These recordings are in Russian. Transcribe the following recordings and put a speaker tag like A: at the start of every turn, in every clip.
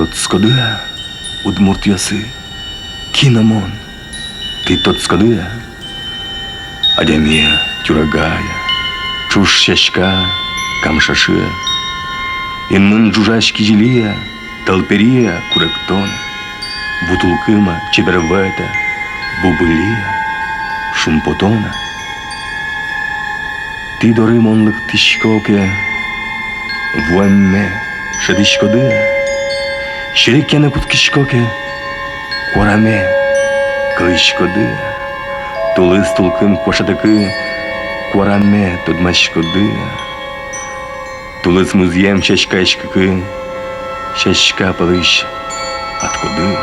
A: Тот скодуя, удмурт ясы, кинамон, ты тот скодуя, адямия, тюрагая, чуш щачка, камшашия, инмын жужачки жилия, толперия, куректоны, бутулкыма, чебервета, бубылия, шумпотона. Ти доримонлык тишкоке, вуэмме, шедишкодыя, шериккене куткишкоке, кураме, кылышкодыя, тулыс тулкын кошатыкы, кураме, тодмашкодыя, тулыс музьем чачкачкыкы, чачка пылыш, откудыя.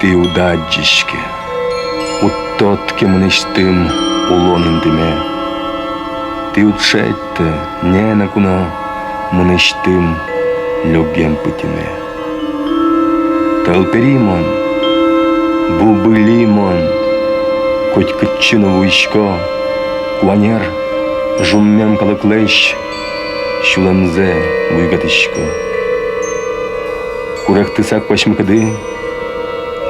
A: Ти удаджишке, уттотке мыныштым, улонын диме. Ти утшетте, не накуно, мыныштым, люгем пытиме. Талперимон, бубылимон, коть кытчыны вуйшко, куанер, жуммем калыклэш, шулемзе вуйгатышко. Курехтысак пашмыкыды,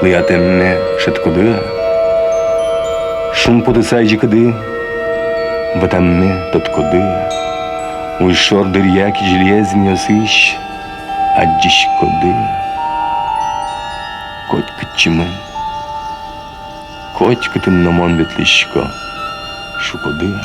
A: лыятемме шеткодыа, шум потысай жикыды, ватамме тоткодыа, уйшор дырьяки железен ясыш, аджишкодыа. Коть кычымын, коть кытын номон ветлишко, шукодыа.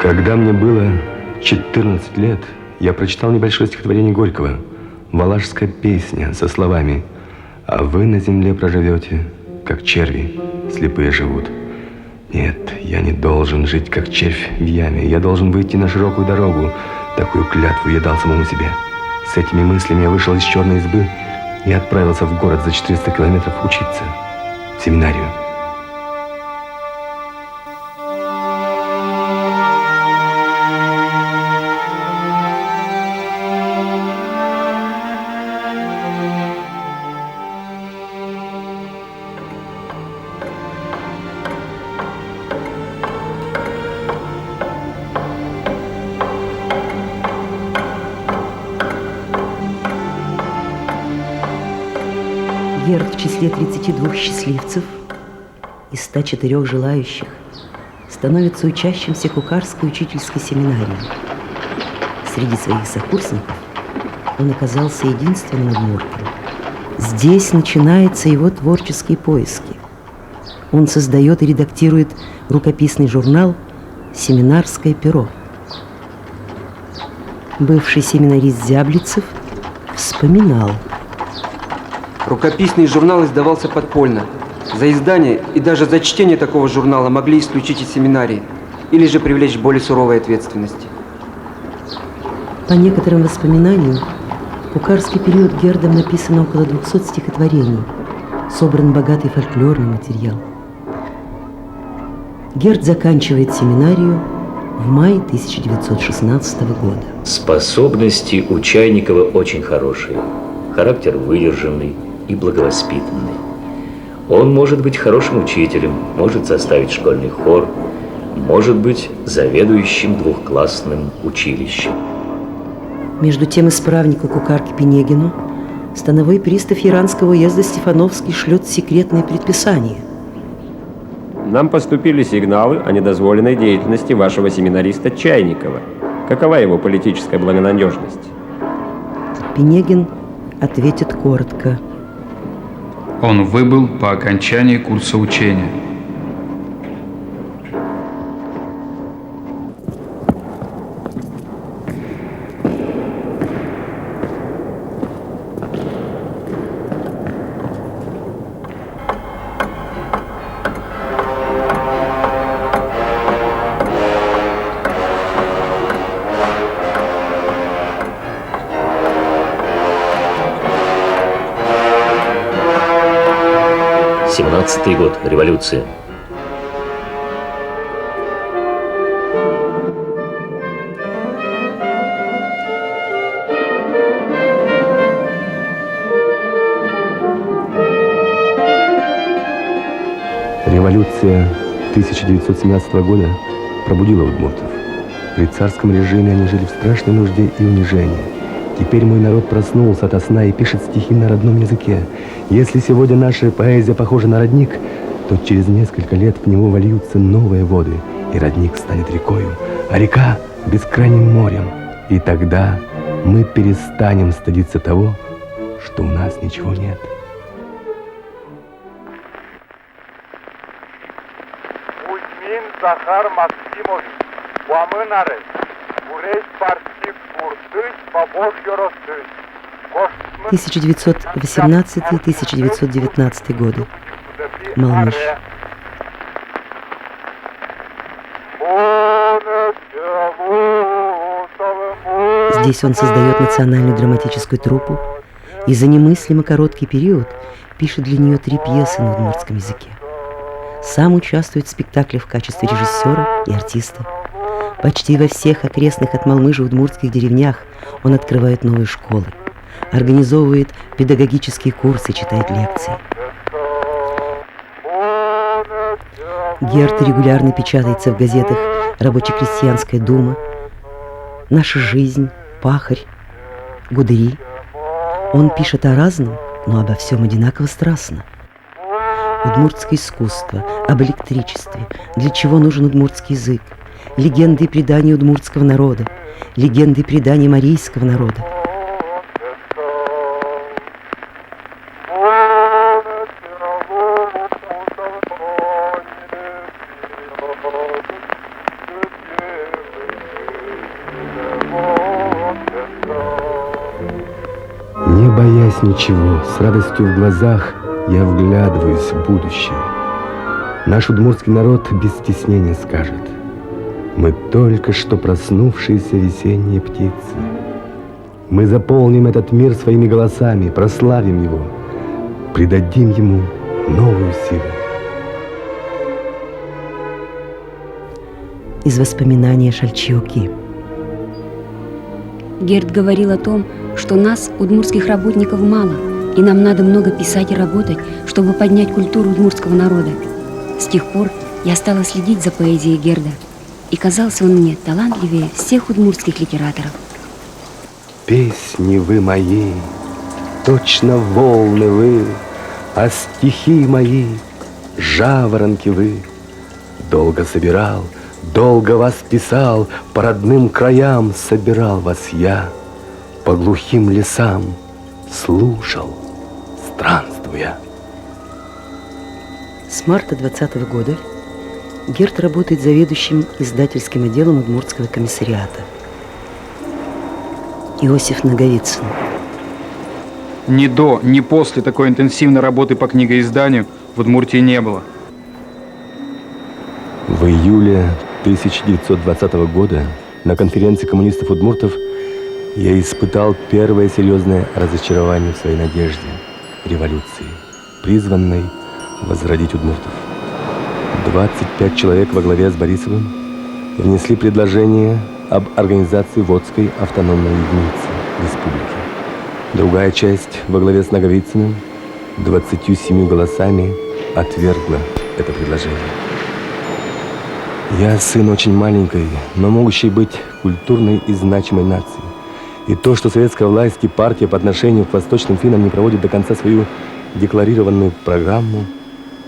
B: Когда мне было 14 лет, я прочитал небольшое стихотворение Горького «Валашская песня» со словами «А вы на земле проживете, как черви, слепые живут». Нет, я не должен жить, как червь в яме. Я должен выйти на широкую дорогу. Такую клятву я дал самому себе. С этими мыслями я вышел из черной избы и отправился в город за 400 километров учиться, в семинарию.
C: Герд в числе 32 счастливцев из 104 желающих становится учащимся Кукарской учительской семинарии. Среди своих сокурсников он оказался единственным удмуртом. Здесь начинаются его творческие поиски. Он создает и редактирует рукописный журнал «Семинарское перо». Бывший семинарист Зяблицев вспоминал.
D: Рукописный журнал издавался подпольно. За издание и даже за чтение такого журнала могли исключить из семинарии или же привлечь к более суровой ответственности.
C: По некоторым воспоминаниям, в кукарский период Гердом написано около 200 стихотворений, собран богатый фольклорный материал. Герд заканчивает семинарию в мае 1916 года.
E: Способности у Чайникова очень хорошие. Характер выдержанный и благовоспитанный. Он может быть хорошим учителем, может составить школьный хор, может быть заведующим двухклассным училищем.
C: Между тем исправнику кухарки Пенегину становой пристав Яранского уезда Стефановский шлет секретное предписание.
F: Нам поступили сигналы о недозволенной деятельности вашего семинариста Чайникова. Какова его политическая благонадежность?
C: Пенегин ответит коротко.
G: Он выбыл по окончании курса учения.
E: Семнадцатый год, революция.
B: Революция 1917 года пробудила удмуртов. При царском режиме они жили в страшной нужде и унижении. Теперь мой народ проснулся ото сна и пишет стихи на родном языке. Если сегодня наша поэзия похожа на родник, то через несколько лет в него вольются новые воды, и родник станет рекою, а река – бескрайним морем. И тогда мы перестанем стыдиться того, что у нас ничего нет.
H: Кузьмин Захар Максимович, Уамынары, Урейс Партик Буртыч, Побов Йоростыч.
C: 1918-1919 годы. Малмыж. Здесь он создает национальную драматическую труппу и за немыслимо короткий период пишет для нее 3 пьесы на удмуртском языке. Сам участвует в спектакле в качестве режиссера и артиста. Почти во всех окрестных от Малмыжа удмуртских деревнях он открывает новые школы, организовывает педагогические курсы, читает лекции. Герд регулярно печатается в газетах «Рабоче-крестьянская дума», «Наша жизнь», «Пахарь», «Гудыри». Он пишет о разном, но обо всем одинаково страстно. Удмуртское искусство, об электричестве, для чего нужен удмуртский язык, легенды и предания удмуртского народа, легенды и предания марийского народа.
B: Не боясь ничего, с радостью в глазах я вглядываюсь в будущее. Наш удмуртский народ без стеснения скажет: мы только что проснувшиеся весенние птицы. Мы заполним этот мир своими голосами, прославим его, придадим ему новую силу.
C: Из воспоминания Шальчиоки.
I: Герд говорил о том, что нас, удмуртских работников, мало, и нам надо много писать и работать, чтобы поднять культуру удмуртского народа. С тех пор я стала следить за поэзией Герда, и казался он мне талантливее всех удмуртских литераторов.
B: Песни вы мои, точно волны вы, а стихи мои, жаворонки вы. Долго собирал, долго вас писал, по родным краям собирал вас я, по глухим лесам слушал, странствуя.
C: С марта 20-го года Герд работает заведующим издательским отделом Удмуртского комиссариата. Иосиф Наговицын.
G: Ни до, ни после такой интенсивной работы по книгоизданию в Удмуртии не было.
B: В июле 1920 года на конференции коммунистов-удмуртов я испытал первое серьезное разочарование в своей надежде революции, призванной возродить удмуртов. 25 человек во главе с Борисовым внесли предложение об организации Водской автономной единицы республики. Другая часть во главе с Наговицыным 27 голосами отвергла это предложение. Я сын очень маленькой, но могущей быть культурной и значимой нации. И то, что советская власть и партия по отношению к восточным финнам не проводит до конца свою декларированную программу,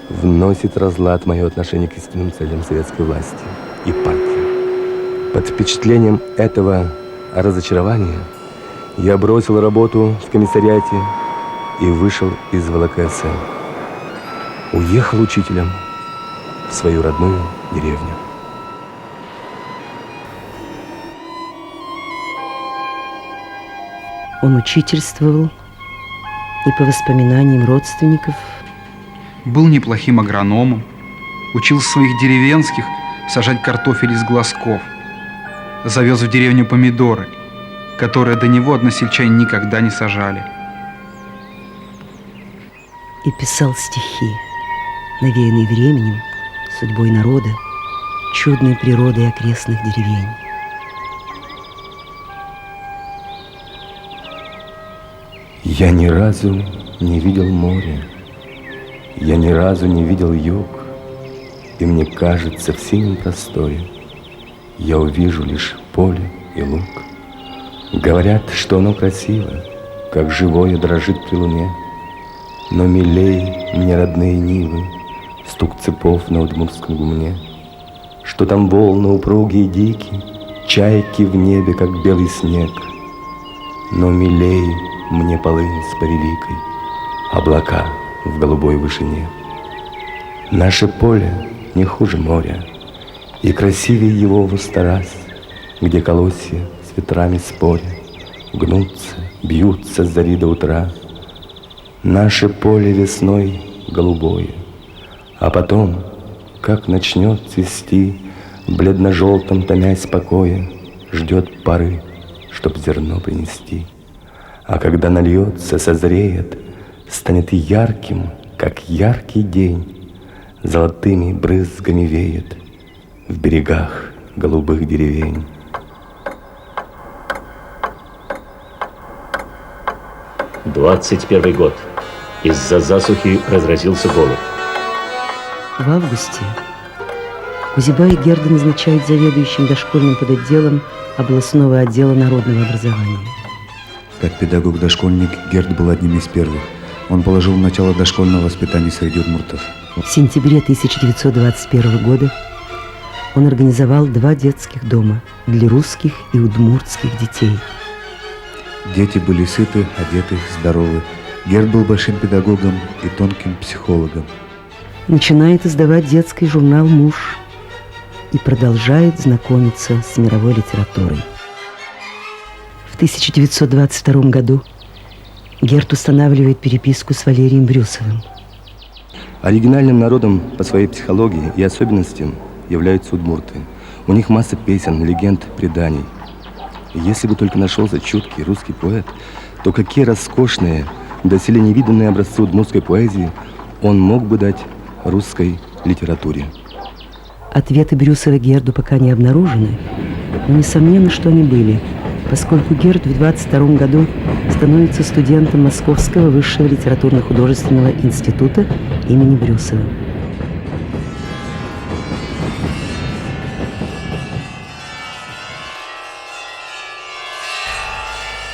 B: вносит разлад в мое отношение к истинным целям советской власти и партии. Под впечатлением этого разочарования я бросил работу в комиссариате и вышел из ВЛКСМ. Уехал учителем в свою родную деревню.
C: Он учительствовал и, по воспоминаниям родственников,
G: Был неплохим агрономом, учил своих деревенских сажать картофель из глазков, завез в деревню помидоры, которые до него односельчане никогда не сажали.
C: и писал стихи, навеянные временем, судьбой народа, чудной природой окрестных деревень.
B: Я ни разу не видел моря, я ни разу не видел юг, и мне кажется, в синем просторе я увижу лишь поле и луг. Говорят, что оно красиво, как живое дрожит при луне, но милей мне родные нивы, стук цепов на удмуртском гумне, что там волны упругие и дикие, чайки в небе, как белый снег, но милей мне полынь с повеликой, облака в голубой вышине. Наше поле не хуже моря, и красивее его в сто раз, где колосья с ветрами споря гнутся, бьются с зари до утра. Наше поле весной голубое, а потом, как начнет цвести, бледно-желтым томясь покоя, ждет поры, чтоб зерно принести. А когда нальется, созреет, станет ярким, как яркий день, золотыми брызгами веет в берегах голубых деревень.
E: — 21 год. Из-за засухи разразился голод.
C: В августе Кузьба и Герда назначают заведующим дошкольным подотделом областного отдела народного образования.
J: Как педагог-дошкольник Герд был одним из первых. Он положил начало дошкольного воспитания среди удмуртов.
C: В сентябре 1921 года он организовал 2 детских дома для русских и удмуртских детей.
J: Дети были сыты, одеты, здоровы. Герд был большим педагогом и тонким психологом.
C: Начинает издавать детский журнал «Муж» и продолжает знакомиться с мировой литературой. В 1922 году Герд устанавливает переписку с Валерием Брюсовым.
B: Оригинальным народом по своей психологии и особенностям являются удмурты. У них масса песен, легенд, преданий. И если бы только нашелся чуткий русский поэт, то какие роскошные, доселе невиданные образцы удмуртской поэзии он мог бы дать русской литературе.
C: Ответы Брюсова Герду пока не обнаружены, но несомненно, что они были, поскольку Герд в 1922 году становится студентом Московского высшего литературно-художественного института имени Брюсова.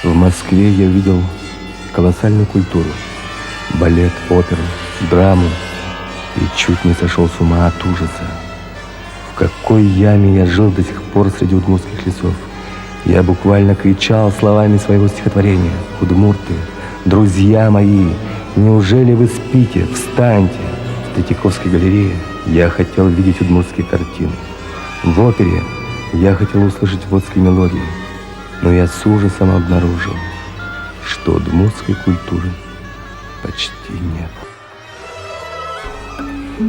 B: В Москве я увидел колоссальную культуру, балет, оперу, драму и чуть не сошел с ума от ужаса. В какой яме я жил до сих пор среди удмуртских лесов. Я буквально кричал словами своего стихотворения: «Удмурты, друзья мои, неужели вы спите? Встаньте!» В Третьяковской галерее я хотел видеть удмуртские картины. В опере я хотел услышать водские мелодии, но я с ужасом обнаружил, что удмуртской культуры почти нет.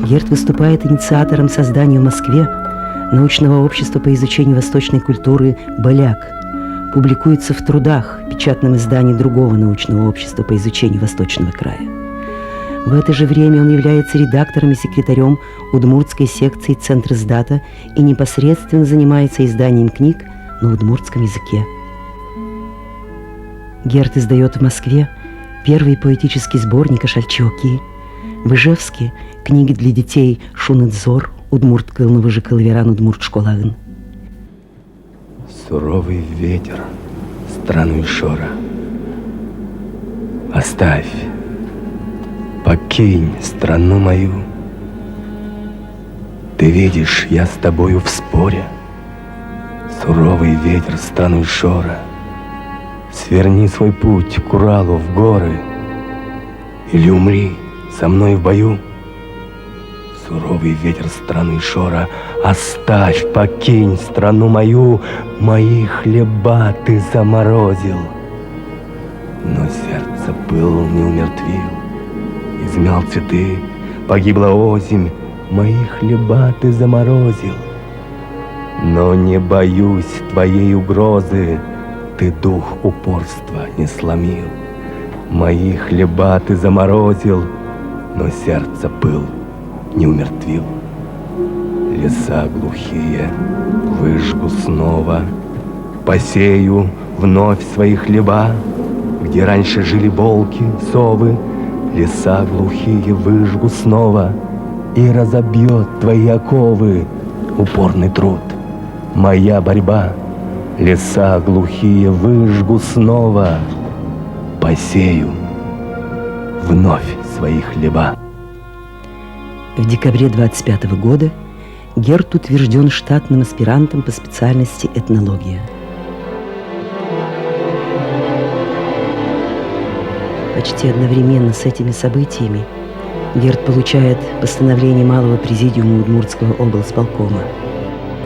C: Герд выступает инициатором создания в Москве научного общества по изучению восточной культуры «Боляк». Публикуется в трудах, печатном издании другого научного общества по изучению Восточного края. В это же время он является редактором и секретарем удмуртской секции Центриздата и непосредственно занимается изданием книг на удмуртском языке. Герд издает в Москве первый поэтический сборник «Ашальчоки», в Ижевске книги для детей «Шунэдзор», «Удмурт кылновы же кылверан удмурт школаын».
B: Суровый ветер, страну Ишора, оставь, покинь страну мою. Ты видишь, я с тобою в споре. Суровый ветер, страну Ишора, сверни свой путь к Уралу в горы, или умри со мной в бою. Суровый ветер страны Ишора, оставь, покинь страну мою. Мои хлеба ты заморозил, но сердце пыл не умертвил. Измял цветы, погибла озимь, мои хлеба ты заморозил. Но не боюсь твоей угрозы, ты дух упорства не сломил. Мои хлеба ты заморозил, но сердце пыл не умертвил. Леса глухие выжгу снова, посею вновь свои хлеба, где раньше жили волки, совы. Леса глухие выжгу снова, и разобьет твои оковы упорный труд, моя борьба. Леса глухие выжгу снова, посею вновь свои хлеба.
C: В декабре 1925 года Герд утвержден штатным аспирантом по специальности этнология. Почти одновременно с этими событиями Герд получает постановление Малого президиума Удмуртского облсполкома.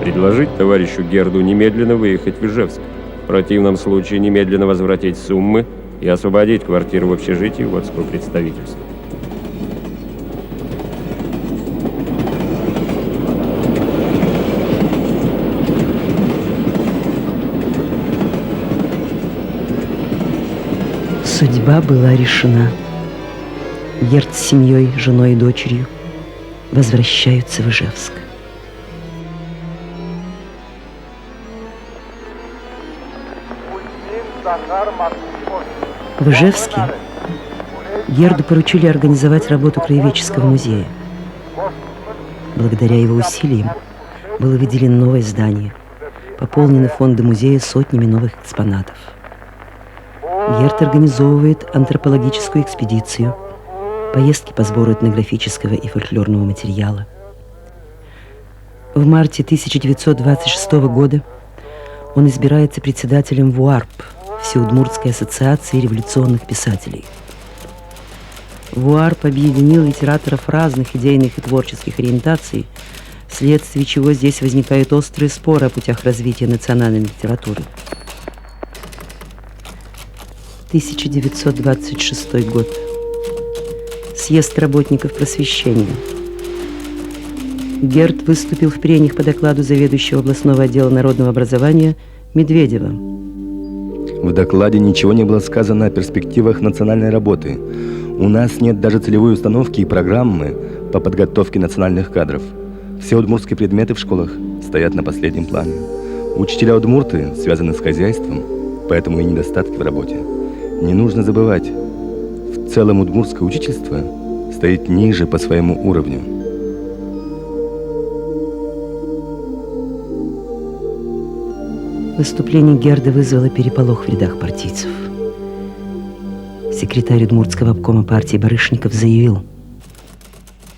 F: Предложить товарищу Герду немедленно выехать в Ижевск. В противном случае немедленно возвратить суммы и освободить квартиру в общежитии Водского представительства.
C: Судьба была решена. Герд с семьей, женой и дочерью возвращаются в Ижевск. В Ижевске Герду поручили организовать работу краеведческого музея. Благодаря его усилиям было выделено новое здание, пополнены фонды музея сотнями новых экспонатов. Герд организовывает антропологическую экспедицию, поездки по сбору этнографического и фольклорного материала. В марте 1926 года он избирается председателем ВУАРП, Всеудмуртской ассоциации революционных писателей. ВУАРП объединил литераторов разных идейных и творческих ориентаций, вследствие чего здесь возникают острые споры о путях развития национальной литературы. 1926 год. Съезд работников просвещения. Герд выступил в прениях по докладу заведующего областного отдела народного образования Медведева.
B: В докладе ничего не было сказано о перспективах национальной работы. У нас нет даже целевой установки и программы по подготовке национальных кадров. Все удмуртские предметы в школах стоят на последнем плане. Учителя удмурты связаны с хозяйством, поэтому и недостатки в работе. Не нужно забывать, в целом удмуртское учительство стоит ниже по своему уровню.
C: Выступление Герда вызвало переполох в рядах партийцев. Секретарь Удмуртского обкома партии Барышников заявил: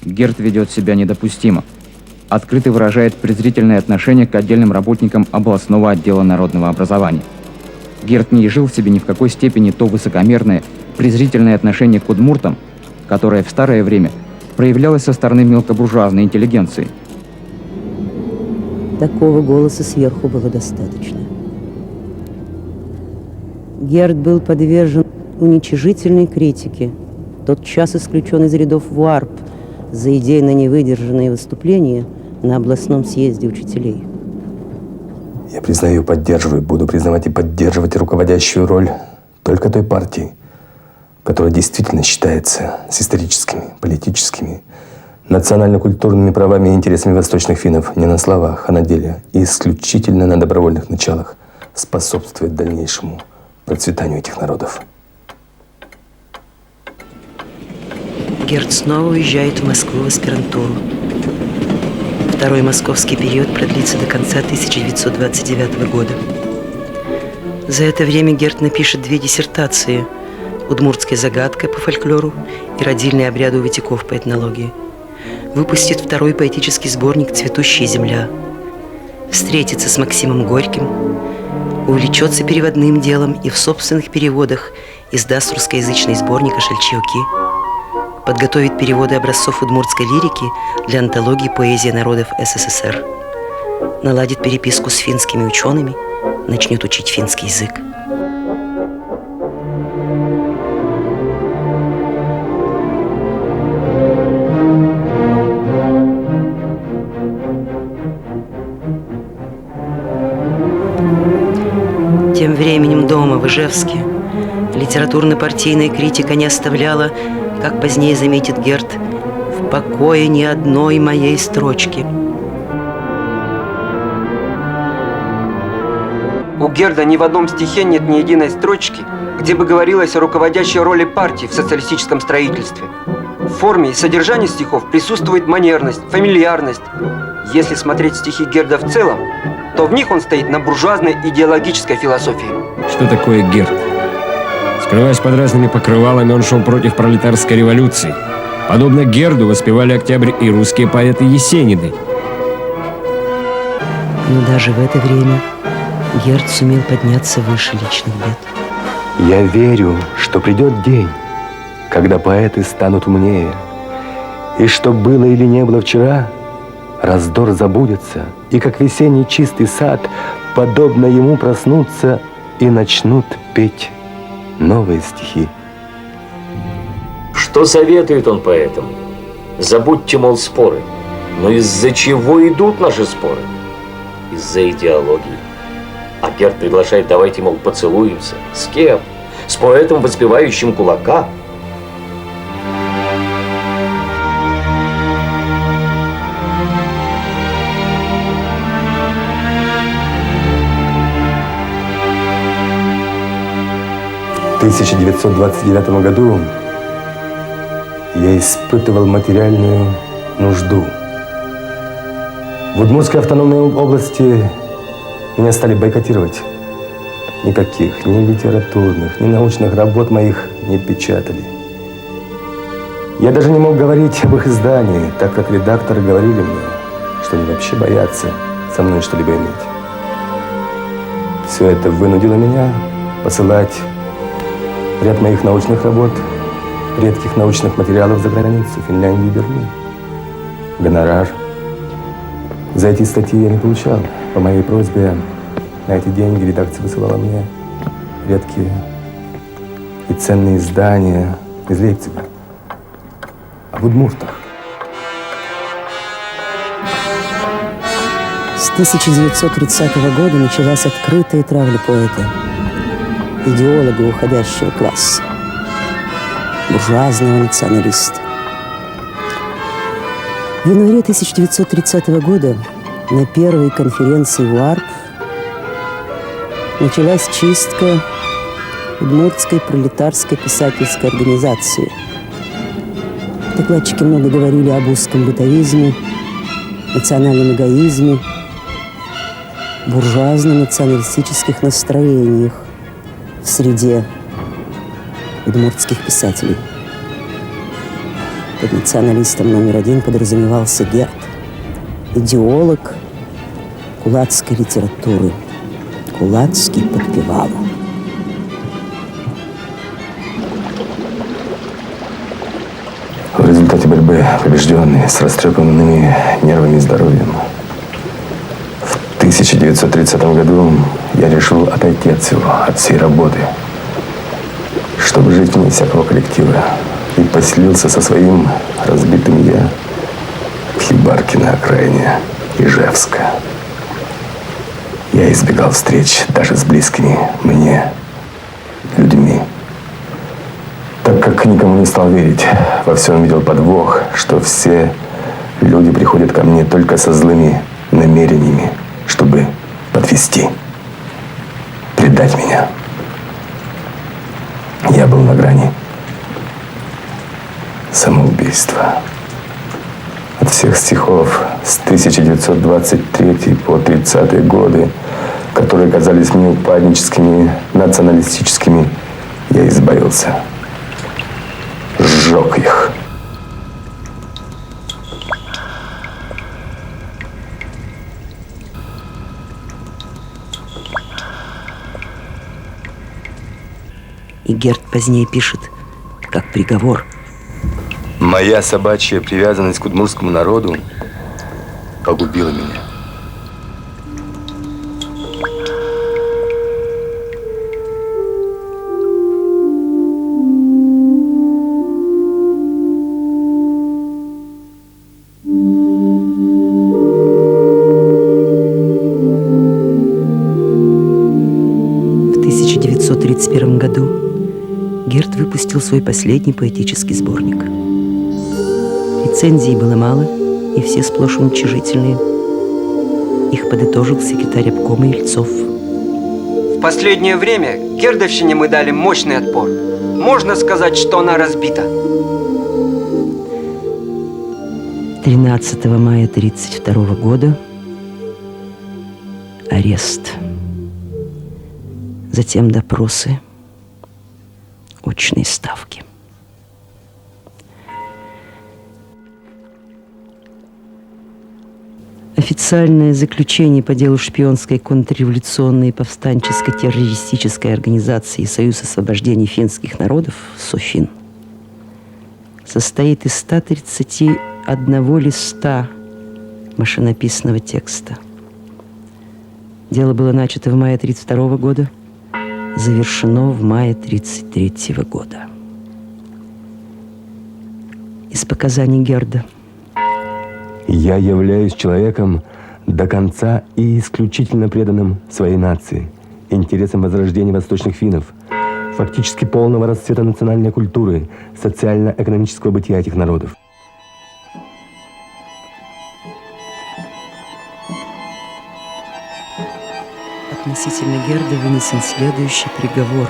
K: Герд ведет себя недопустимо. Открыто выражает презрительное отношение к отдельным работникам областного отдела народного образования. Герд не изжил в себе ни в какой степени то высокомерное, презрительное отношение к удмуртам, которое в старое время проявлялось со стороны мелкобуржуазной интеллигенции.
C: Такого голоса сверху было достаточно. Герд был подвержен уничижительной критике, тотчас исключен из рядов ВУАРП за идейно невыдержанные выступления на областном съезде учителей.
B: Я признаю и поддерживаю, буду признавать и поддерживать руководящую роль только той партии, которое действительно считается с историческими, политическими, национально-культурными правами и интересами восточных финнов не на словах, а на деле и исключительно на добровольных началах, способствует дальнейшему процветанию этих народов.
C: Герд снова уезжает в Москву в аспирантуру. Второй московский период продлится до конца 1929 года. За это время Герд напишет 2 диссертации: «Удмуртская загадка» по фольклору и «Родильные обряды у витяков» по этнологии. Выпустит 2-й поэтический сборник «Цветущая земля». Встретится с Максимом Горьким, увлечется переводным делом и в собственных переводах издаст русскоязычный сборник «Ашальчиуки». Подготовит переводы образцов удмуртской лирики для антологии «Поэзия народов СССР». Наладит переписку с финскими учеными, начнет учить финский язык. Тем временем дома в Ижевске литературно-партийная критика не оставляла, как позднее заметит Герд, в покое ни одной моей строчки.
D: У Герда ни в одном стихе нет ни единой строчки, где бы говорилось о руководящей роли партии в социалистическом строительстве. В форме и содержании стихов присутствует манерность, фамильярность. Если смотреть стихи Герда в целом, то в них он стоит на буржуазной идеологической философии.
F: Что такое Герд? Скрываясь под разными покрывалами, он шел против пролетарской революции. Подобно Герду воспевали Октябрь и русские поэты Есениды.
C: Но даже в это время Герд сумел подняться выше личных бед.
B: Я верю, что придет день, когда поэты станут умнее, и что было или не было вчера, раздор забудется, и как весенний чистый сад, подобно ему проснутся и начнут петь новые стихи.
E: Что советует он поэтам? Забудьте, мол, споры. Но из-за чего идут наши споры? Из-за идеологии. А Герд приглашает: давайте, мол, поцелуемся. С кем? С поэтом, воспевающим кулака?
B: В 1929 году я испытывал материальную нужду. В Удмуртской автономной области меня стали бойкотировать. Никаких ни литературных, ни научных работ моих не печатали. Я даже не мог говорить об их издании, так как редакторы говорили мне, что они вообще боятся со мной что-либо иметь. Все это вынудило меня посылать ряд моих научных работ, редких научных материалов за границу, Финляндию и Берлин. Гонорар за эти статьи я не получал. По моей просьбе на эти деньги редакция высылала мне редкие и ценные издания из Лейпцига об удмуртах.
C: С 1930 года началась открытая травля поэта, идеолога уходящего класса, буржуазного националиста. В январе 1930 года на первой конференции в УАРП началась чистка Удмуртской пролетарской писательской организации. Докладчики много говорили об узком бытовизме, национальном эгоизме, буржуазно-националистических настроениях в среде удмуртских писателей. Под националистом номер 1 подразумевался Герд, идеолог кулацкой литературы, кулацкий подпевала.
B: В результате борьбы, побежденный, с растрепанными нервами и здоровьем, в 1930 году я решил отойти от всего, от всей работы, чтобы жить вне всякого коллектива, и поселился со своим разбитым «я» в хибарке на окраине Ижевска. Я избегал встреч даже с близкими мне людьми, так так никому не стал верить. Во всем видел подвох, что все люди приходят ко мне только со злыми намерениями, чтобы подвести, предать меня. Я был на грани самоубийства. От всех стихов с 1923 по 30-е годы, которые казались мне упадническими, националистическими, я избавился. Сжег их.
C: И Герд позднее пишет, как приговор:
B: Моя собачья привязанность к удмуртскому народу погубила меня.
C: В 1931 году Герд выпустил свой последний поэтический сборник. Рецензий было мало, и все сплошь уничижительные. Их подытожил секретарь обкома Ельцов.
D: В последнее время гердовщине мы дали мощный отпор. Можно сказать, что она разбита.
C: 13 мая 1932 года арест. Затем допросы, очные ставки. Официальное заключение по делу шпионской контрреволюционной повстанческой террористической организации Союз освобождения финских народов СОФИН состоит из 131 листа машинописного текста. Дело было начато в мае 1932 года, завершено в мае 1933 года. Из показаний Герда.
B: Я являюсь человеком до конца и исключительно преданным своей нации, интересам возрождения восточных финнов, фактически полного расцвета национальной культуры, социально-экономического бытия этих народов.
C: Относительно Герда вынесен следующий приговор.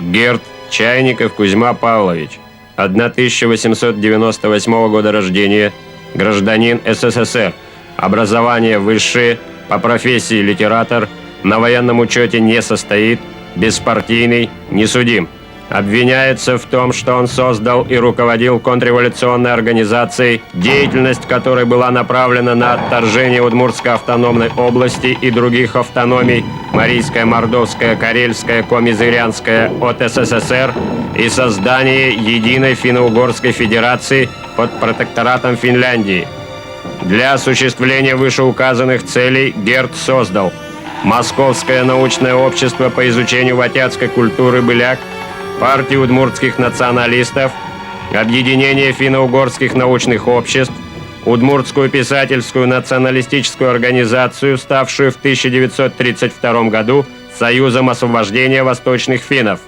F: Герд Чайников Кузьма Павлович, 1898 года рождения, гражданин СССР, образование высшее, по профессии литератор, на военном учете не состоит, беспартийный, не судим. Обвиняется в том, что он создал и руководил контрреволюционной организацией, деятельность которой была направлена на отторжение Удмуртской автономной области и других автономий Марийская, Мордовская, Карельская, Комизырянская от СССР и создание единой финно-угорской федерации под протекторатом Финляндии. Для осуществления вышеуказанных целей Герд создал Московское научное общество по изучению ватятской культуры «Быляк», партию удмуртских националистов, объединение финно-угорских научных обществ, Удмуртскую писательскую националистическую организацию, ставшую в 1932 году Союзом освобождения восточных финнов.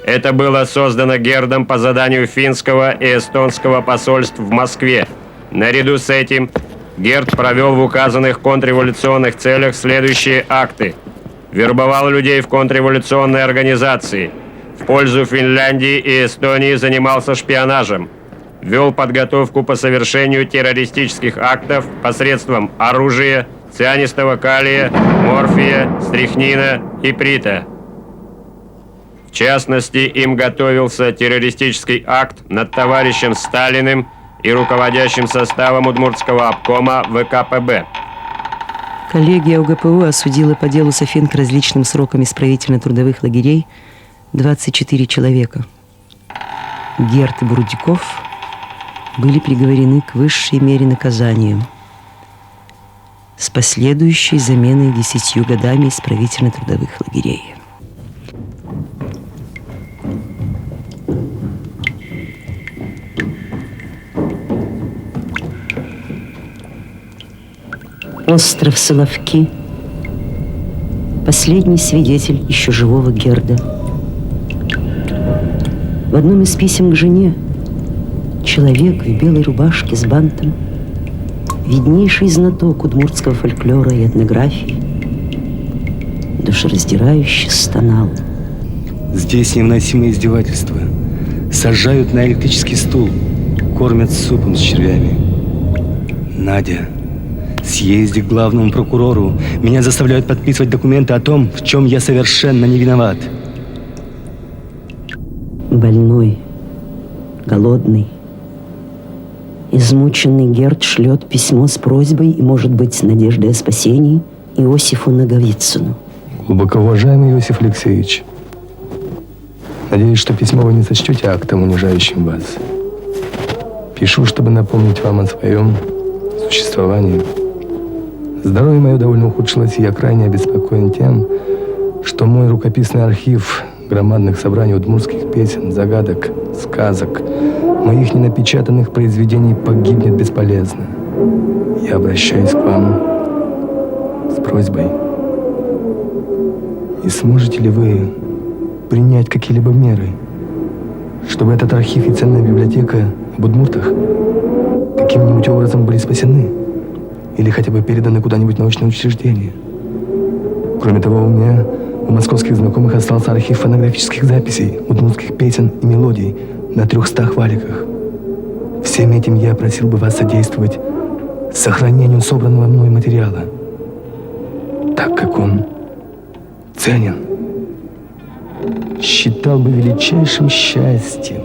F: Это было создано Гердом по заданию финского и эстонского посольств в Москве. Наряду с этим Герд провел в указанных контрреволюционных целях следующие акты. Вербовал людей в контрреволюционные организации. В пользу Финляндии и Эстонии занимался шпионажем. Вел подготовку по совершению террористических актов посредством оружия, цианистого калия, морфия, стрихнина, иприта. В частности, им готовился террористический акт над товарищем Сталиным и руководящим составом Удмуртского обкома ВКПБ.
C: Коллегия УГПУ осудила по делу Софин к различным срокам исправительно-трудовых лагерей 24 человека. Герд и Бурдюков были приговорены к высшей мере наказания с последующей заменой 10 годами исправительно-трудовых лагерей. Остров Соловки. Последний свидетель еще живого Герда. В одном из писем к жене человек в белой рубашке с бантом, виднейший знаток удмуртского фольклора и этнографии, душераздирающе стонал.
B: Здесь невыносимое издевательство. Сажают на электрический стул, кормят супом с червями. Надя, съезди к главному прокурору. Меня заставляют подписывать документы о том, в чем я совершенно не виноват.
C: Больной, голодный, измученный Герд шлет письмо с просьбой и, может быть, с надеждой о спасении Иосифу Наговицыну.
B: Глубоко уважаемый Иосиф Алексеевич, надеюсь, что письмо вы не сочтете актом, унижающим вас. Пишу, чтобы напомнить вам о своем существовании. Здоровье мое довольно ухудшилось, и я крайне обеспокоен тем, что мой рукописный архив громадных собраний удмуртских песен, загадок, сказок, моих ненапечатанных произведений погибнет бесполезно. Я обращаюсь к вам с просьбой. И сможете ли вы принять какие-либо меры, чтобы этот архив и ценная библиотека об удмуртах каким-нибудь образом были спасены или хотя бы переданы куда-нибудь в научное учреждение? Кроме того, у меня у московских знакомых остался архив фонографических записей удмуртских песен и мелодий на 300 валиках. Всем этим я просил бы вас содействовать сохранению собранного мной материала, так как он ценен. Считал бы величайшим счастьем,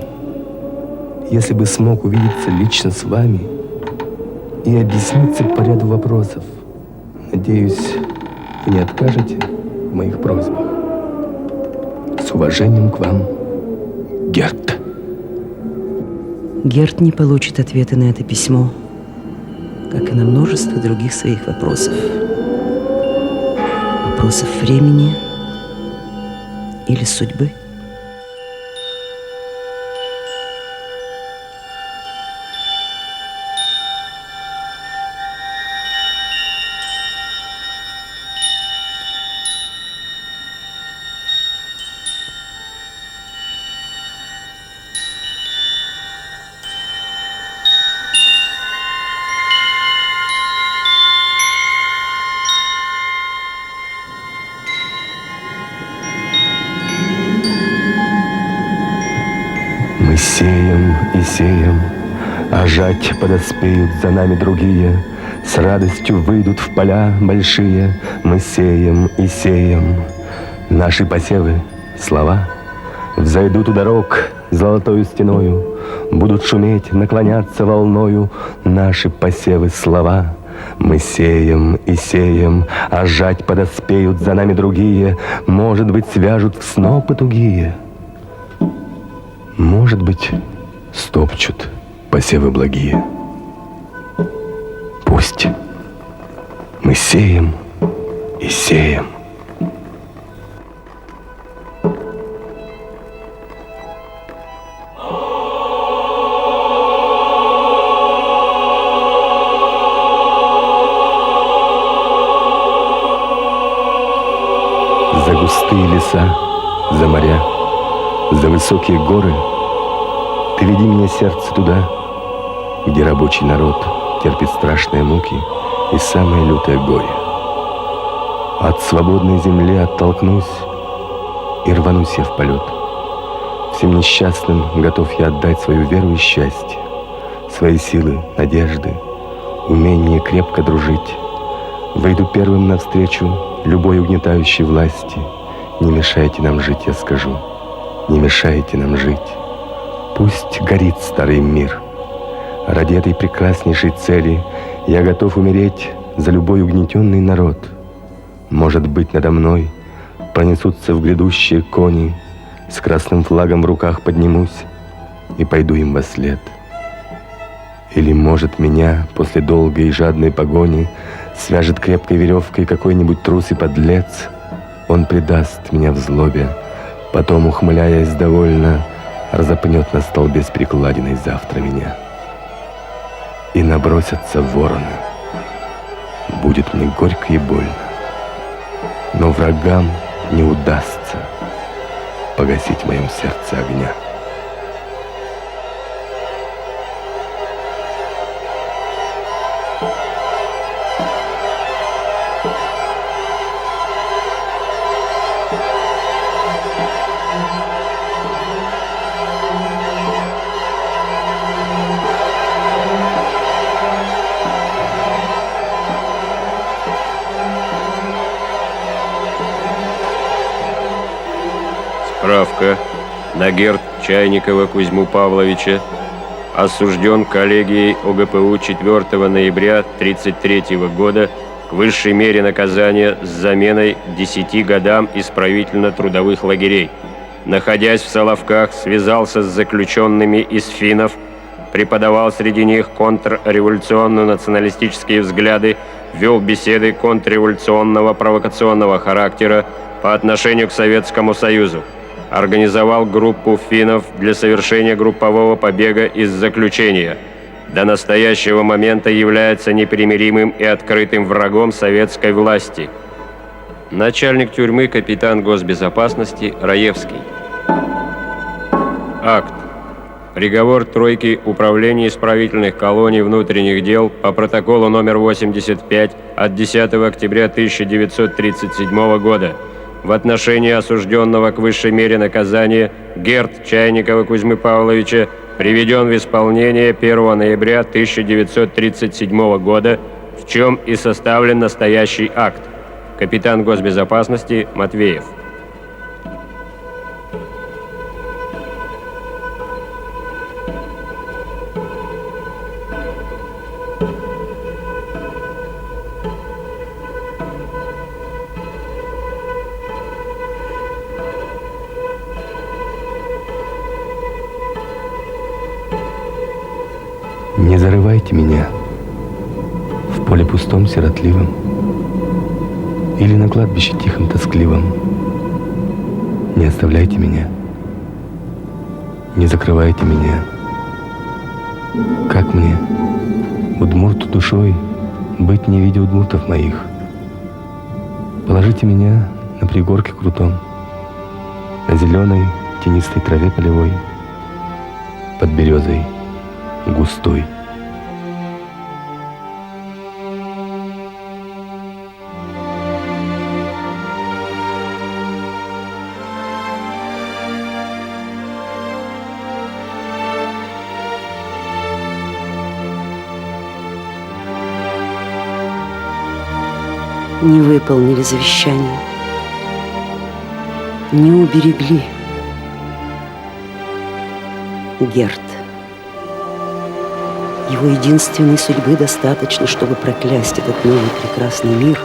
B: если бы смог увидеться лично с вами и объясниться по ряду вопросов. Надеюсь, вы не откажете в моих просьбах. С уважением к вам, Герд.
C: Герд не получит ответа на это письмо, как и на множество других своих вопросов. Вопросов времени или судьбы.
B: Мы сеем и сеем, а жать подоспеют за нами другие, с радостью выйдут в поля большие. Мы сеем и сеем. Наши посевы, слова, взойдут у дорог золотою стеною, будут шуметь, наклоняться волною. Наши посевы, слова. Мы сеем и сеем, а жать подоспеют за нами другие, может быть, свяжут в снопы тугие. Может быть, стопчут посевы благие. Пусть мы сеем и сеем. За густые леса, за моря, за высокие горы ты веди меня, сердце, туда, где рабочий народ терпит страшные муки и самое лютое горе. От свободной земли оттолкнусь и рванусь я в полет. Всем несчастным готов я отдать свою веру и счастье, свои силы, надежды, умение крепко дружить. Выйду первым навстречу любой угнетающей власти. Не мешайте нам жить, я скажу, не мешайте нам жить. Пусть горит старый мир. Ради этой прекраснейшей цели я готов умереть за любой угнетенный народ. Может быть, надо мной пронесутся в грядущие кони, с красным флагом в руках поднимусь и пойду им во след. Или, может, меня после долгой и жадной погони свяжет крепкой веревкой какой-нибудь трус и подлец. Он предаст меня в злобе, потом, ухмыляясь довольно, разопнет на столбе с перекладиной завтра меня. И набросятся вороны. Будет мне горько и больно, но врагам не удастся погасить в моем сердце огня.
F: Справка. На Герд Чайникова Кузьму Павловича осужден коллегией ОГПУ 4 ноября 1933 года к высшей мере наказания с заменой 10 годам исправительно-трудовых лагерей. Находясь в Соловках, связался с заключенными из финнов, преподавал среди них контрреволюционно-националистические взгляды, вел беседы контрреволюционного провокационного характера по отношению к Советскому Союзу, организовал группу финнов для совершения группового побега из заключения. До настоящего момента является непримиримым и открытым врагом советской власти. Начальник тюрьмы капитан госбезопасности Раевский. Акт. Приговор тройки Управления исправительных колоний внутренних дел по протоколу номер 85 от 10 октября 1937 года в отношении осужденного к высшей мере наказания Герд Чайникова Кузьмы Павловича приведен в исполнение 1 ноября 1937 года, в чем и составлен настоящий акт. Капитан госбезопасности Матвеев.
B: Не зарывайте меня в поле пустом, сиротливом, или на кладбище тихом, тоскливом. Не оставляйте меня, не закрывайте меня. Как мне, удмурту душой, быть не видя удмуртов моих? Положите меня на пригорке крутом, на зеленой тенистой траве полевой, под березой густой.
C: Не выполнили завещание, не уберегли. Герд. Его единственной судьбы достаточно, чтобы проклясть этот новый прекрасный мир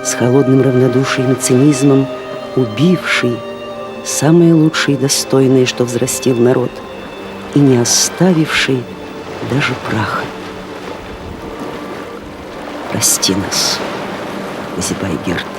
C: с холодным равнодушием и цинизмом, убивший самое лучшее и достойное, что взрастил народ, и не оставивший даже праха. Прости нас, Кузибай Герд.